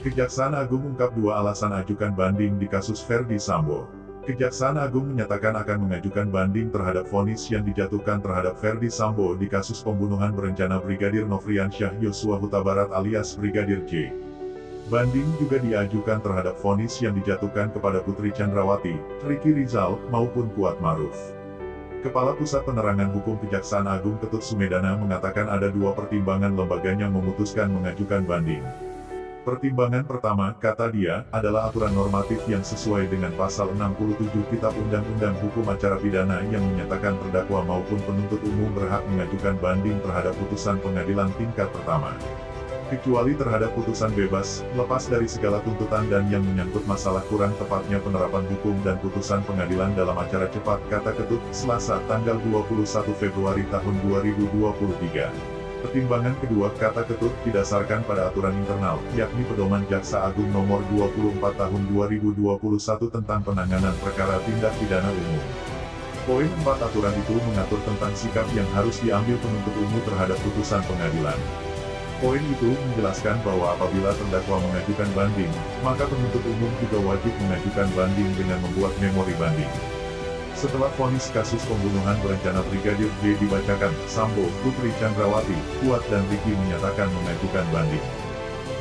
Kejaksaan Agung ungkap dua alasan ajukan banding di kasus Verdi Sambo. Kejaksaan Agung menyatakan akan mengajukan banding terhadap vonis yang dijatuhkan terhadap Verdi Sambo di kasus pembunuhan berencana Brigadir Nofriansyah Yosua Huta Barat alias Brigadir J. Banding juga diajukan terhadap vonis yang dijatuhkan kepada Putri Chandrawati, Ricky Rizal, maupun Kuat Maruf. Kepala Pusat Penerangan Hukum Kejaksaan Agung Ketut Sumedana mengatakan ada dua pertimbangan lembaganya memutuskan mengajukan banding. Pertimbangan pertama, kata dia, adalah aturan normatif yang sesuai dengan pasal 67 Kitab Undang-Undang Hukum Acara Pidana yang menyatakan terdakwa maupun penuntut umum berhak mengajukan banding terhadap putusan pengadilan tingkat pertama. Kecuali terhadap putusan bebas, lepas dari segala tuntutan dan yang menyangkut masalah kurang tepatnya penerapan hukum dan putusan pengadilan dalam acara cepat, kata Ketut, Selasa tanggal 21 Februari tahun 2023. Pertimbangan kedua, kata Ketut, didasarkan pada aturan internal, yakni Pedoman Jaksa Agung Nomor 24 Tahun 2021 tentang penanganan perkara tindak pidana umum. Poin 4 aturan itu mengatur tentang sikap yang harus diambil penuntut umum terhadap putusan pengadilan. Poin itu menjelaskan bahwa apabila terdakwa mengajukan banding, maka penuntut umum juga wajib mengajukan banding dengan membuat memori banding. Setelah vonis kasus pembunuhan berencana Brigadir J dibacakan, Sambo, Putri Chandrawati, Kuat dan Ricky menyatakan mengajukan banding.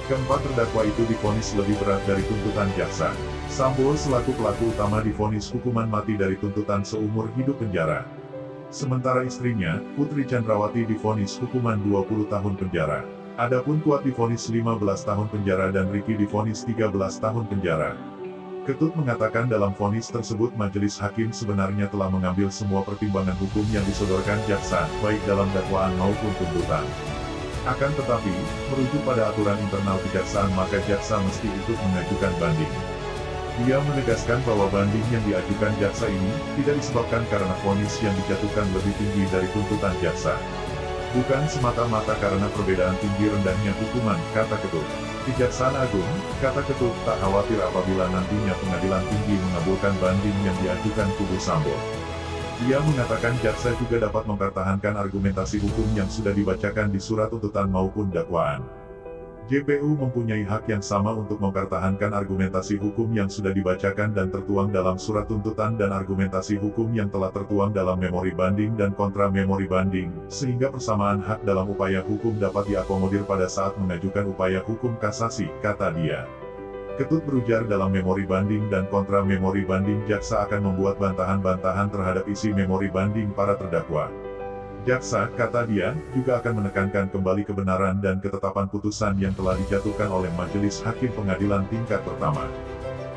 Keempat terdakwa itu divonis lebih berat dari tuntutan jaksa. Sambo selaku pelaku utama divonis hukuman mati dari tuntutan seumur hidup penjara. Sementara istrinya, Putri Chandrawati divonis hukuman 20 tahun penjara. Adapun Kuat divonis 15 tahun penjara dan Ricky divonis 13 tahun penjara. Ketut mengatakan dalam vonis tersebut majelis hakim sebenarnya telah mengambil semua pertimbangan hukum yang disodorkan jaksa, baik dalam dakwaan maupun tuntutan. Akan tetapi, merujuk pada aturan internal kejaksaan maka jaksa mesti ikut mengajukan banding. Dia menegaskan bahwa banding yang diajukan jaksa ini, tidak disebabkan karena vonis yang dijatuhkan lebih tinggi dari tuntutan jaksa. Bukan semata-mata karena perbedaan tinggi rendahnya hukuman, kata Ketut. Kejaksaan Agung, kata Ketut, tak khawatir apabila nantinya pengadilan tinggi mengabulkan banding yang diajukan kubu Sambo. Dia mengatakan jaksa juga dapat mempertahankan argumentasi hukum yang sudah dibacakan di surat tuntutan maupun dakwaan. JPU mempunyai hak yang sama untuk mempertahankan argumentasi hukum yang sudah dibacakan dan tertuang dalam surat tuntutan dan argumentasi hukum yang telah tertuang dalam memori banding dan kontra memori banding, sehingga persamaan hak dalam upaya hukum dapat diakomodir pada saat mengajukan upaya hukum kasasi, kata dia. Ketut berujar dalam memori banding dan kontra memori banding jaksa akan membuat bantahan-bantahan terhadap isi memori banding para terdakwa. Jaksa, kata dia, juga akan menekankan kembali kebenaran dan ketetapan putusan yang telah dijatuhkan oleh Majelis Hakim Pengadilan Tingkat Pertama.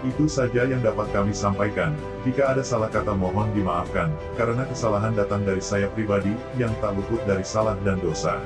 Itu saja yang dapat kami sampaikan. Jika ada salah kata mohon dimaafkan, karena kesalahan datang dari saya pribadi, yang tak luput dari salah dan dosa.